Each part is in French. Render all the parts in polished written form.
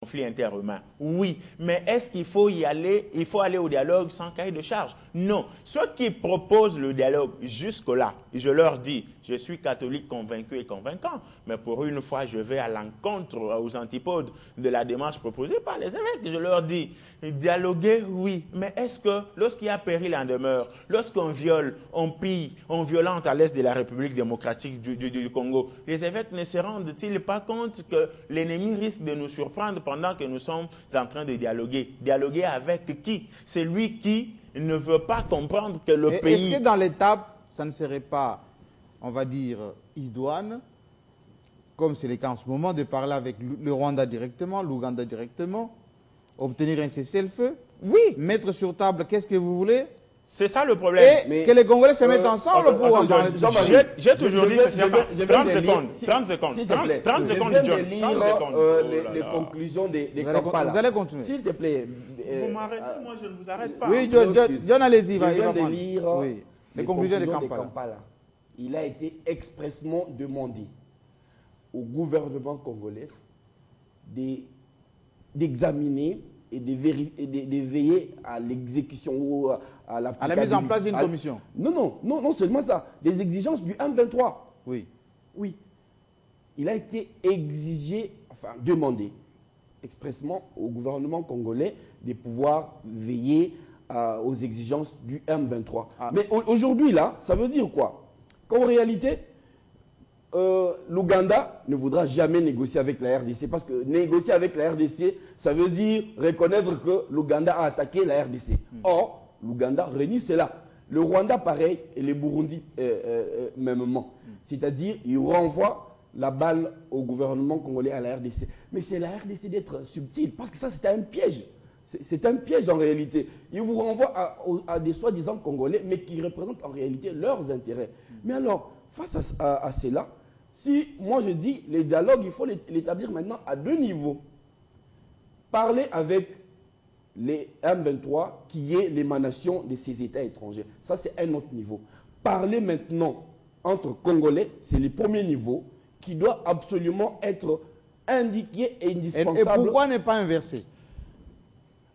conflit interhumain. Oui, mais est-ce qu'il faut y aller, il faut aller au dialogue sans cahier de charge? Non. Ceux qui proposent le dialogue jusque-là, je leur dis, je suis catholique convaincu et convaincant, mais pour une fois, je vais à l'encontre, aux antipodes de la démarche proposée par les évêques. Je leur dis, dialoguer, oui, mais est-ce que lorsqu'il y a péril en demeure, lorsqu'on viole, on pille, on violente à l'est de la République démocratique du Congo, les évêques ne se rendent-ils pas compte que l'ennemi risque de nous surprendre pendant que nous sommes en train de dialoguer? Dialoguer avec qui? C'est lui qui ne veut pas comprendre que le pays... Est-ce que dans l'étape, ça ne serait pas, on va dire, idoine, comme c'est le cas en ce moment, de parler avec le Rwanda directement, l'Ouganda directement, obtenir un cessez-le-feu? Oui. Mettre sur table qu'est-ce que vous voulez? C'est ça le problème. Et que les Congolais se mettent ensemble pour... J'ai toujours dit, c'est 30 secondes. 30 secondes. S'il te plaît, 30 secondes, je viens John. de lire les conclusions des Kampala. Vous allez continuer. S'il te plaît. Vous m'arrêtez, moi je ne vous arrête pas. Oui, John, allez-y. Je viens de lire les conclusions de Kampala. Il a été expressément demandé au gouvernement congolais d'examiner et de veiller à l'exécution ou à la mise en place d'une commission. Non seulement ça, des exigences du M23. Oui. Il a été demandé expressément au gouvernement congolais de pouvoir veiller aux exigences du M23. Mais aujourd'hui, là, ça veut dire quoi? Qu'en réalité, l'Ouganda ne voudra jamais négocier avec la RDC, parce que négocier avec la RDC, ça veut dire reconnaître que l'Ouganda a attaqué la RDC. Or, l'Ouganda renie cela. Le Rwanda, pareil, et le Burundi, mêmement. C'est-à-dire, ils renvoient la balle au gouvernement congolais, à la RDC. Mais c'est la RDC d'être subtile, parce que ça, c'est un piège. C'est un piège en réalité. Ils vous renvoient à des soi-disant Congolais, mais qui représentent en réalité leurs intérêts. Mais alors, face à cela, si moi je dis les dialogues, il faut l'établir maintenant à deux niveaux. Parler avec les M23, qui est l'émanation de ces États étrangers. Ça, c'est un autre niveau. Parler maintenant entre Congolais, c'est le premier niveau qui doit absolument être indiqué et indispensable. Et pourquoi ne pas inverser?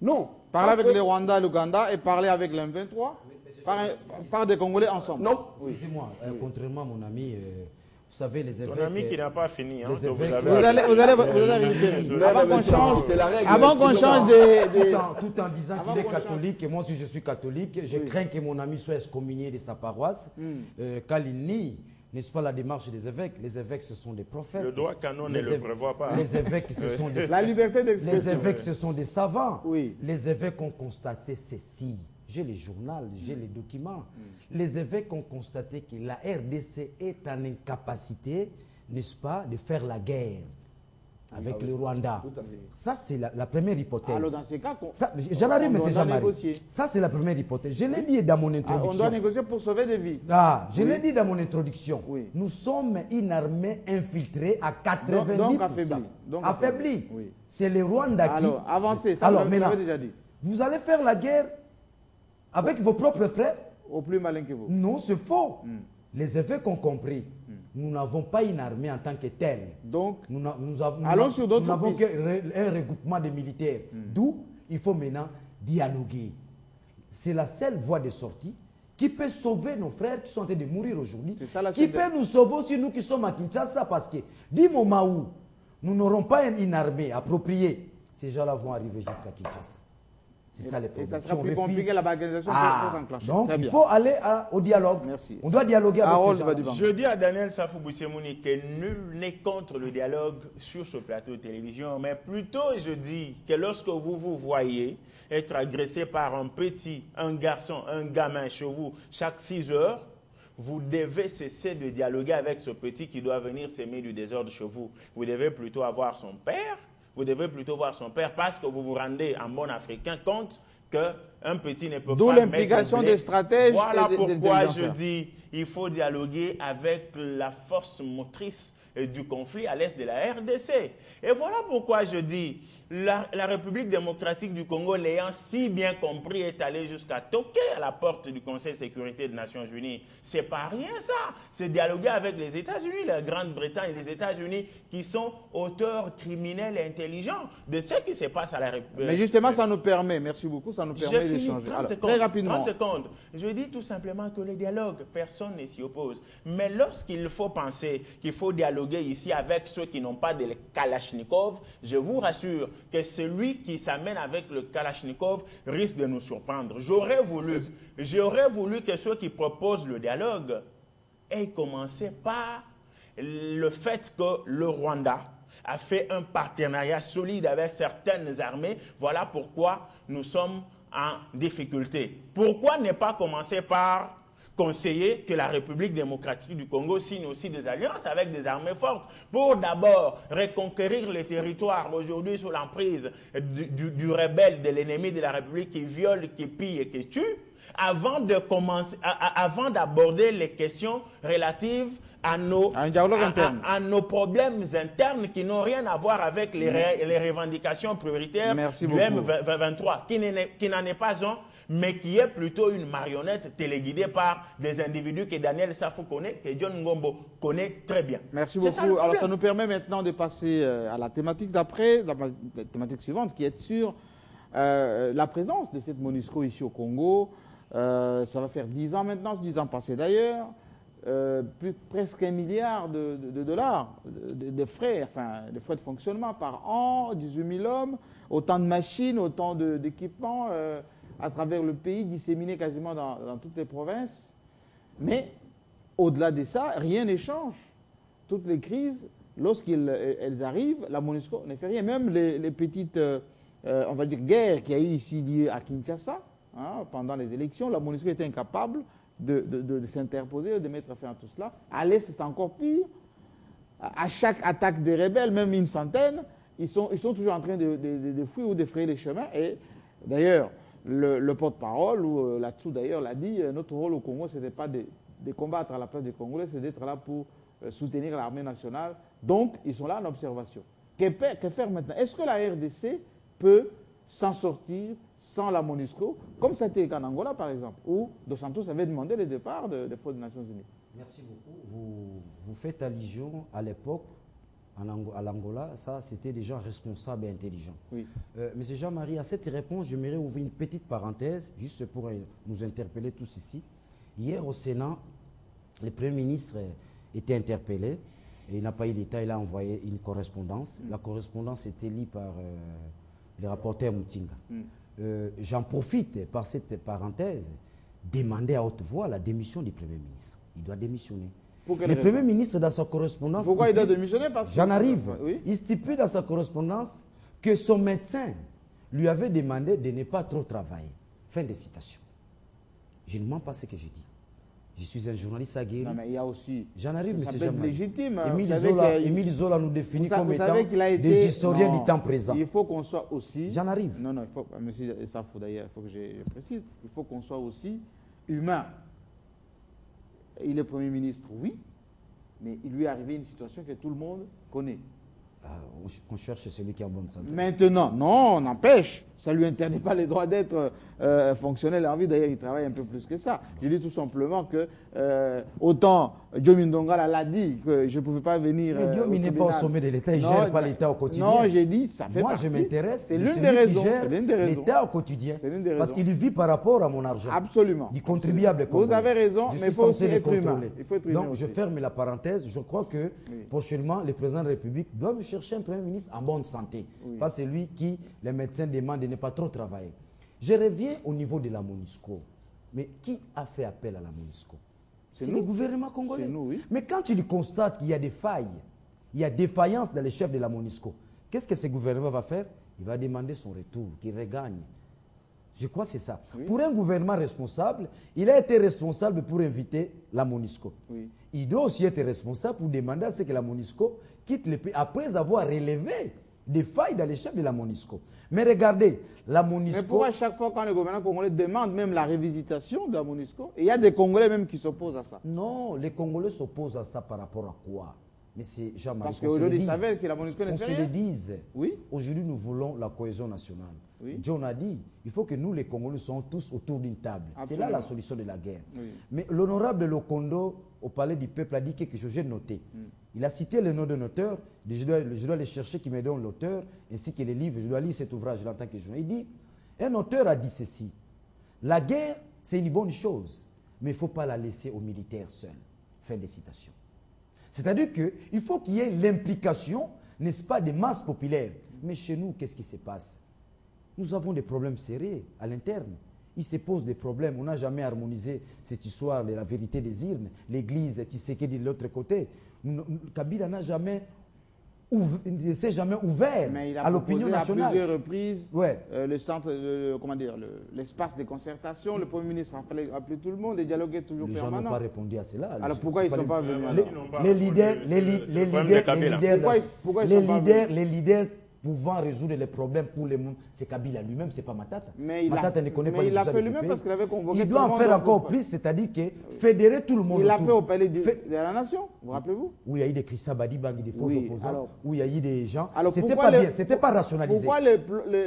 Non. Parler avec les Rwandais, l'Ouganda et parler avec les M23 par des Congolais ensemble. Non. Excusez-moi, contrairement à mon ami, vous savez, les évêques... Ton ami qui n'a pas fini. Hein, les évêques, vous allez récupérer. Avant qu'on change de... Tout en disant qu'il est catholique, et moi aussi je suis catholique, je crains que mon ami soit excommunié de sa paroisse, car il nie, n'est-ce pas, la démarche des évêques. Les évêques, ce sont des prophètes. Le droit canon ne le prévoit pas. Les évêques, ce sont des... La liberté d'expression. Les évêques, ce sont des savants. Oui. Les évêques ont constaté ceci. J'ai les journaux, j'ai les documents. Les évêques ont constaté que la RDC est en incapacité, n'est-ce pas, de faire la guerre avec le Rwanda. Ça, c'est la première hypothèse. Alors, dans ces cas, j'en arrive, mais c'est jamais. négocier. Ça, c'est la première hypothèse. Je l'ai dit dans mon introduction. On doit négocier pour sauver des vies. Je l'ai dit dans mon introduction. Oui. Nous sommes une armée infiltrée à 90%. Donc affaiblie. Affaiblie. Oui. C'est le Rwanda qui... Alors, avancez. Ça, Alors, vous maintenant, l'avez déjà dit. vous allez faire la guerre avec vos propres frères? Au plus malin que vous. Non, c'est faux. Les évêques ont compris. Nous n'avons pas une armée en tant que telle. Donc, nous allons sur d'autres n'avons pistes. qu'un regroupement de militaires. D'où il faut maintenant dialoguer. C'est la seule voie de sortie qui peut sauver nos frères qui sont en train de mourir aujourd'hui. Qui peut nous sauver aussi, nous qui sommes à Kinshasa, parce que du moment où nous n'aurons pas une armée appropriée, ces gens-là vont arriver jusqu'à Kinshasa. C'est ça les problèmes. Et ça sera plus compliqué, la organisation pour enclencher. Donc, il faut aller au dialogue. Merci. On doit dialoguer avec ces gens. Je dis à Daniel Safou Boussemouni que nul n'est contre le dialogue sur ce plateau de télévision, mais plutôt je dis que lorsque vous vous voyez être agressé par un petit, un garçon, un gamin chez vous chaque 6 heures, vous devez cesser de dialoguer avec ce petit qui doit venir s'aimer du désordre chez vous. Vous devez plutôt avoir son père. Vous devez plutôt voir son père parce que vous vous rendez en bon africain compte qu'un petit ne peut pas... D'où l'implication des stratèges. Voilà pourquoi je dis il faut dialoguer avec la force motrice du conflit à l'est de la RDC. Et voilà pourquoi je dis la République démocratique du Congo, l'ayant si bien compris, est allée jusqu'à toquer à la porte du Conseil de sécurité des Nations Unies. C'est pas rien ça. C'est dialoguer avec les États-Unis, la Grande-Bretagne et les États-Unis qui sont auteurs criminels et intelligents de ce qui se passe à la République. Mais justement, ça nous permet, merci beaucoup, ça nous permet d'échanger. Très rapidement. 30 secondes. Je dis tout simplement que le dialogue, personne ne s'y oppose. Mais lorsqu'il faut penser qu'il faut dialoguer ici avec ceux qui n'ont pas de Kalachnikov, je vous rassure que celui qui s'amène avec le Kalachnikov risque de nous surprendre. J'aurais voulu que ceux qui proposent le dialogue aient commencé par le fait que le Rwanda a fait un partenariat solide avec certaines armées. Voilà pourquoi nous sommes en difficulté. Pourquoi ne pas commencer par conseiller que la République démocratique du Congo signe aussi des alliances avec des armées fortes pour d'abord reconquérir les territoires aujourd'hui sous l'emprise du rebelle, de l'ennemi de la République qui viole, qui pille et qui tue, avant d'aborder les questions relatives à nos problèmes internes qui n'ont rien à voir avec les revendications prioritaires du M23, qui n'en est pas un, mais qui est plutôt une marionnette téléguidée par des individus que Daniel Safou connaît, que John Ngombo connaît très bien. Merci beaucoup. Alors ça nous permet maintenant de passer à la thématique d'après, la thématique suivante, qui est sur la présence de cette MONUSCO ici au Congo. Ça va faire 10 ans maintenant, 10 ans passés d'ailleurs. Presque 1 milliard de dollars de frais, de frais de fonctionnement par an, 18 000 hommes, autant de machines, autant d'équipements à travers le pays, disséminés quasiment dans toutes les provinces. Mais au-delà de ça, rien ne change. Toutes les crises, lorsqu'elles arrivent, la MONUSCO ne fait rien. Même les petites, on va dire, guerres qu'il y a eu ici liées à Kinshasa, pendant les élections, la MONUSCO était incapable de s'interposer, de mettre fin à tout cela. À l'Est, c'est encore pire. À chaque attaque des rebelles, même une centaine, ils sont toujours en train de fuir ou de frayer les chemins. Et d'ailleurs, le porte-parole, ou là-dessous d'ailleurs, l'a dit, notre rôle au Congo, ce n'était pas de combattre à la place des Congolais, c'est d'être là pour soutenir l'armée nationale. Donc, ils sont là en observation. Que faire maintenant? Est-ce que la RDC peut s'en sortir sans la MONUSCO, comme ça a été en Angola par exemple, où Dos Santos avait demandé le départ des forces des Nations Unies? Merci beaucoup. Vous faites allusion à l'époque, à l'Angola, ça c'était des gens responsables et intelligents. Oui. Monsieur Jean-Marie, à cette réponse, j'aimerais ouvrir une petite parenthèse, juste pour nous interpeller tous ici. Hier au Sénat, le Premier ministre était interpellé, et il n'a pas eu l'État, il a envoyé une correspondance. La correspondance était lue par le rapporteur Moutinga. J'en profite, par cette parenthèse, demander à haute voix la démission du Premier ministre. Il doit démissionner. Le Premier ministre, dans sa correspondance... Pourquoi il doit démissionner? J'en arrive. Oui. Il stipule dans sa correspondance que son médecin lui avait demandé de ne pas trop travailler. Fin de citation. Je ne mens pas ce que je dis. Je suis un journaliste aguerri. Non, mais il y a aussi... J'en arrive, M. Jean-Marie. Légitime. Émile Zola nous définit comme étant des historiens du temps présent. Il faut qu'on soit aussi... J'en arrive. Non, il faut... Monsieur Safou, d'ailleurs, il faut que je précise. Il faut qu'on soit aussi humain. Il est Premier ministre, oui, mais il lui est arrivé une situation que tout le monde connaît. On cherche celui qui est en bonne santé. Maintenant, non, on empêche. Ça ne lui interdit pas les droits d'être fonctionnel en vie. D'ailleurs, il travaille un peu plus que ça. Je dis tout simplement que, autant Diomi Ndongala l'a dit, que je ne pouvais pas venir. Mais Diomi n'est pas au sommet de l'État, il ne gère pas l'État au quotidien. Non, j'ai dit, ça fait partie. Moi, je m'intéresse. C'est l'une des raisons. L'État au quotidien. Parce qu'il vit par rapport à mon argent. Absolument. Du contribuable. Vous avez raison, mais il faut aussi être humain. Donc, je ferme la parenthèse. Je crois que prochainement, le président de la République doit me chercher un Premier ministre en bonne santé. Pas celui qui, les médecins demandent de ne pas trop travailler. Je reviens au niveau de la MONUSCO. Mais qui a fait appel à la MONUSCO? C'est le gouvernement congolais. Nous, oui. Mais quand il constate qu'il y a des failles, il y a défaillance dans les chefs de la MONUSCO, qu'est-ce que ce gouvernement va faire? Il va demander son retour, qu'il regagne. Je crois que c'est ça. Oui. Pour un gouvernement responsable, il a été responsable pour inviter la MONUSCO. Oui. Il doit aussi être responsable pour demander à ce que la MONUSCO quitte le pays après avoir relevé des failles dans les chefs de la MONUSCO. Mais regardez, la MONUSCO... Mais pourquoi à chaque fois quand le gouvernement congolais demande même la révisitation de la MONUSCO, il y a des Congolais même qui s'opposent à ça? Non, les Congolais s'opposent à ça par rapport à quoi? Mais c'est Jean-Marie. Parce qu'aujourd'hui, savait que la MONUSCO ne fait rien. On se le dise. Oui. Aujourd'hui, nous voulons la cohésion nationale. Oui. John a dit, il faut que nous, les Congolais, soyons tous autour d'une table. C'est là la solution de la guerre. Oui. Mais l'honorable Lokondo, au Palais du Peuple, a dit quelque chose, j'ai noté. Il a cité le nom d'un auteur, je dois aller chercher qui me donne l'auteur, ainsi que les livres, je dois lire cet ouvrage en tant que journaliste. Il dit, un auteur a dit ceci, la guerre, c'est une bonne chose, mais il ne faut pas la laisser aux militaires seuls. Fin de citation. C'est-à-dire qu'il faut qu'il y ait l'implication, n'est-ce pas, des masses populaires. Mais chez nous, qu'est-ce qui se passe? Nous avons des problèmes sérieux à l'interne. Il se pose des problèmes. On n'a jamais harmonisé cette histoire de la vérité des urnes. L'église, Tshisekedi de l'autre côté. Kabila n'a jamais ne s'est jamais ouvert à l'opinion nationale. À plusieurs reprises, ouais. Le centre, comment dire, l'espace de concertation, le Premier ministre a fallu appeler tout le monde, le dialogue est toujours permanent. Les gens n'ont pas répondu à cela. Alors pourquoi ils ne sont pas venus? Les leaders pouvant résoudre les problèmes pour les monde, c'est Kabila lui-même, c'est pas Matata. Matata ne connaît pas les choses. Mais il a fait lui-même parce qu'il avait convoqué. Il doit en faire encore plus, c'est-à-dire que fédérer tout le monde. Il l'a fait au palais de la Nation, vous rappelez-vous? Où il y a eu des Christa Badibang, des faux opposants, où il y a eu des gens. C'était pas bien, c'était pas rationalisé.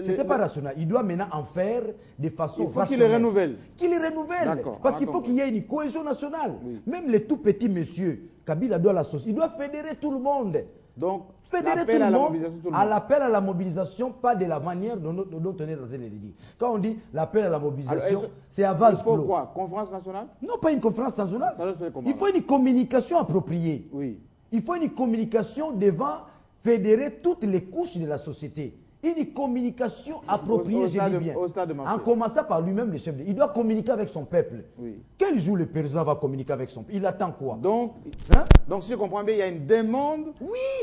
C'était pas rationnel. Il doit maintenant en faire de façon rationnelle. Il faut qu'il les renouvelle. Qu'il les renouvelle. Parce qu'il faut qu'il y ait une cohésion nationale. Même les tout petits messieurs, Kabila doit l'associer. Il doit fédérer tout le monde. Donc, fédérer tout le monde à l'appel à la mobilisation, pas de la manière dont on est en train de le dire. Quand on dit l'appel à la mobilisation, c'est à vase clos. Il faut quoi? Conférence nationale? Non, pas une conférence nationale. Ça se fait comment? Il faut une communication appropriée. Oui. Il faut une communication devant fédérer toutes les couches de la société. Une communication appropriée, je dis bien. En commençant par lui-même, le chef de... Il doit communiquer avec son peuple. Oui. Quel jour le président va communiquer avec son peuple? Il attend quoi? Donc, si je comprends bien, il y a une demande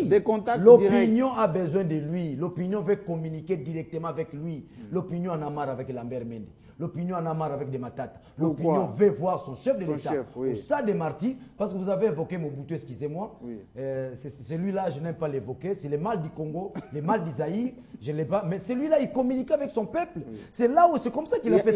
des contacts directs. L'opinion a besoin de lui. L'opinion veut communiquer directement avec lui. L'opinion en a marre avec Lambert Mende. L'opinion en a marre avec des Matata. L'opinion veut voir son chef de l'État au stade de Marty, parce que vous avez évoqué Mobutu, excusez-moi. Oui. Celui-là, je n'aime pas l'évoquer. C'est le mal du Congo, le mal d'Isaïe. Je ne l'ai pas. Mais celui-là, il communique avec son peuple. Oui. C'est là où c'est comme ça qu'il a fait.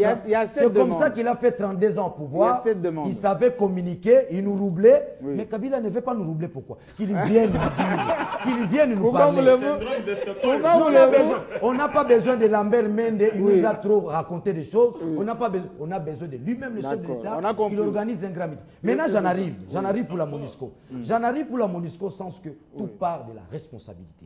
C'est comme ça qu'il a fait 32 ans au pouvoir. Il savait communiquer, il nous roublait. Oui. Mais Kabila ne veut pas nous roubler. Pourquoi? Qu'il vienne nous dire, qu'il vienne nous parler. On n'a pas besoin de Lambert Mende. Il nous a trop raconté des choses. Oui. On a besoin de lui-même, le chef de l'État. Il organise un grand meeting. Maintenant, j'en arrive pour la MONUSCO. J'en arrive pour la MONUSCO sans que tout part de la responsabilité.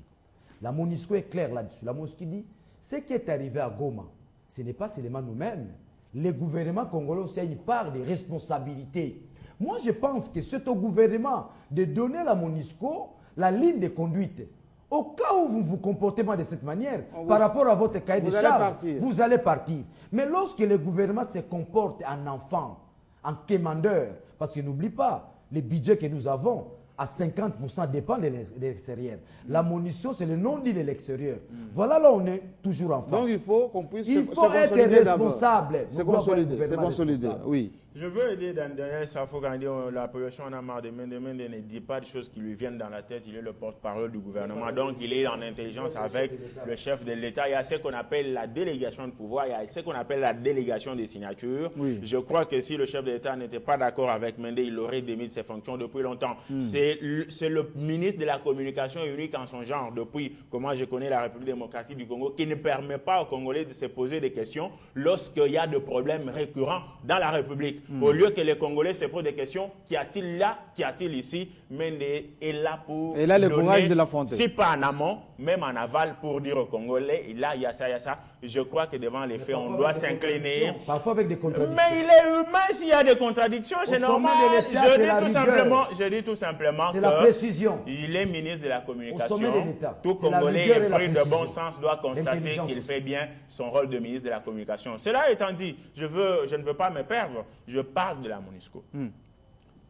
La MONUSCO est claire là-dessus. La MONUSCO dit, ce qui est arrivé à Goma, ce n'est pas seulement nous-mêmes. Le gouvernement congolais aussi a une part de responsabilité. Moi, je pense que c'est au gouvernement de donner à la MONUSCO la ligne de conduite. Au cas où vous vous comportez mal de cette manière, par rapport à votre cahier de charges, vous allez partir. Mais lorsque le gouvernement se comporte en enfant, en commandeur, parce que n'oublie pas, les budgets que nous avons, à 50% dépend de l'extérieur. La MONUSCO, c'est le non-dit de l'extérieur. Voilà là on est toujours enfant. Donc il faut qu'on puisse il faut être responsable. C'est consolidé, oui. Je veux aider dans Daniel Safo quand il dit la population en a marre de Mende ne dit pas des choses qui lui viennent dans la tête. Il est le porte-parole du gouvernement. Donc il est en intelligence avec le chef de l'État. Il y a ce qu'on appelle la délégation de pouvoir. Il y a ce qu'on appelle la délégation des signatures. Oui. Je crois que si le chef de l'État n'était pas d'accord avec Mende, il aurait démis de ses fonctions depuis longtemps. C'est le ministre de la communication unique en son genre depuis comment je connais la République démocratique du Congo qui ne permet pas aux Congolais de se poser des questions lorsqu'il y a des problèmes récurrents dans la République. Au lieu que les Congolais se posent des questions, qu'y a-t-il là, qu'y a-t-il ici, Mende est là pour et là, le courage de l'affronter. Si pas en amont, même en aval, pour dire aux Congolais, et là, il y a ça, il y a ça. Je crois que devant les faits, on doit s'incliner. Parfois avec des contradictions. Mais il est humain s'il y a des contradictions, c'est normal. Je dis tout simplement que c'est la précision. Il est ministre de la communication. Au sommet de l'État. Tout Congolais épris de bon sens doit constater qu'il fait bien son rôle de ministre de la communication. Cela étant dit, je ne veux pas me perdre. Je parle de la MONUSCO.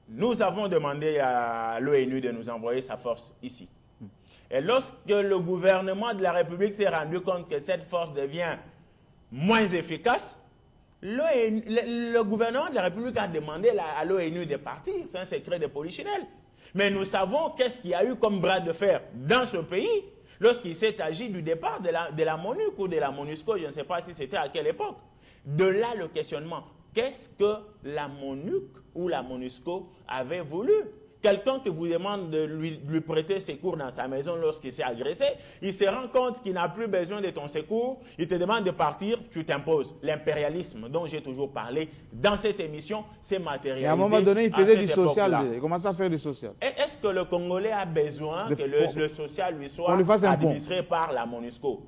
Nous avons demandé à l'ONU de nous envoyer sa force ici. Et lorsque le gouvernement de la République s'est rendu compte que cette force devient moins efficace, le gouvernement de la République a demandé à l'ONU de partir. C'est un secret de polichinelle. Mais nous savons qu'est-ce qu'il y a eu comme bras de fer dans ce pays lorsqu'il s'est agi du départ de la MONUC ou de la MONUSCO, je ne sais pas si c'était à quelle époque. De là le questionnement. Qu'est-ce que la MONUC ou la MONUSCO avait voulu? Quelqu'un qui vous demande de lui prêter secours dans sa maison lorsqu'il s'est agressé, il se rend compte qu'il n'a plus besoin de ton secours, il te demande de partir, tu t'imposes. L'impérialisme dont j'ai toujours parlé dans cette émission, c'est matérialisé. Et à un moment donné, il faisait du social, il commençait à faire du social. Est-ce que le Congolais a besoin que le social lui soit administré par la MONUSCO?